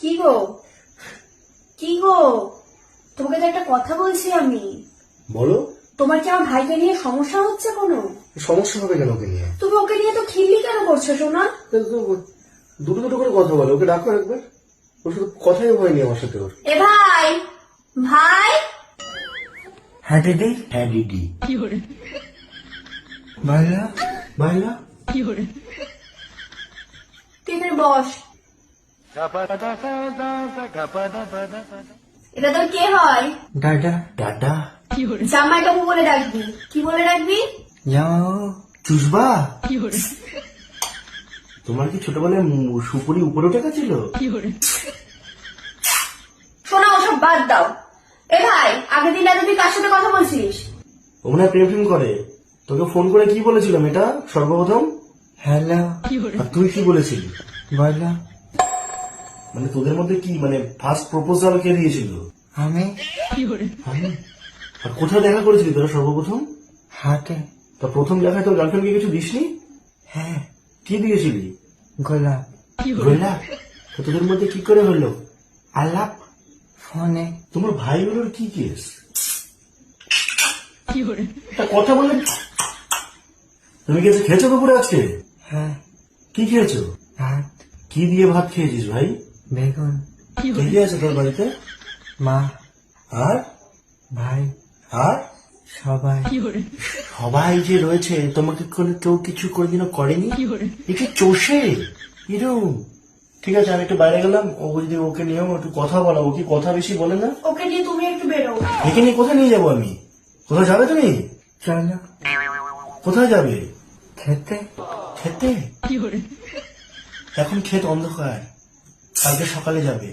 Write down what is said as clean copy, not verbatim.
কি গো, কি গো, তোমাকে তো একটা কথা বলছি আমি। বলো। তোমার কি আমার ভাইকে নিয়ে সমস্যা হচ্ছে কোনো? সমস্যা হবে কেন ওকে নিয়ে? তুমি ওকে নিয়ে তো খিল্লি কেন করছো সোনা? দুটো দুটো করে কথা বলো, ওকে ডাকো একবার। ওর শুধু কথাই হয়নি আমার সাথে ওর। এ ভাই, ভাই। হ্যাঁ দিদি। হ্যাঁ দিদি। ভাইয়া মাইলা তুই এখানে বস। এটা তোর কে হয়? দাদা। দাদা। জামাই বাবু বলে ডাকবি। কি বলে ডাকবি? যাও চুষবা। তোমার কি ছোটবেলায় সুপুরি উপরে উঠে গেছিল? শোনা, ওসব বাদ দাও। এ ভাই, আগের দিন রাতে তুই কার সাথে কথা বলছিস? ও মনে হয় প্রেম ফেম করে। তোকে ফোন করে কি বলেছিলাম এটা সর্বপ্রথম? হ্যালো আর তুই কি বলেছিলি? বলো। মানে তোদের মধ্যে কি মানে ফার্স্ট প্রপোজাল কে দিয়েছিল? আমি আমি? আর কোথায় দেখা করেছিলি তোরা সর্বপ্রথম? হাতে। তা প্রথম দেখায় তোর গার্লফ্রেন্ডকে কিছু দিসনি? হ্যাঁ কি দিয়েছিলি? গোলাপ। গোলাপ? তা তোদের মধ্যে কি করে হলো আলাপ? ফোনে। তোমার ভাইগুলোর কি কেস? একটা কথা বললে তুমি কি আজকে খেয়েছো দুপুরে আজকে? হ্যাঁ কি খেয়েছো? ভাত কি দিয়ে ভাত খেয়েছিস ভাই? বেগুন। কে কে আছে তোর বাড়িতে? মা আর ভাই আর সবাই। সবাই যে রয়েছে তোমাকে কোনো কেউ কিছু কোনোদিনও করেনি? একে চষে এরম। ঠিক আছে, আমি একটু বাইরে গেলাম। ও যদি ওকে নিয়েও একটু কথা বলা, ও কি কথা বেশি বলে না? ওকে নিয়ে তুমি একটু বেরো। একে নিয়ে কোথায় নিয়ে যাবো আমি? কোথায় যাবে তুমি? চলো কোথায় যাবে? খেতে। খেতে? এখন ক্ষেত অন্ধকার, কালকে সকালে যাবে।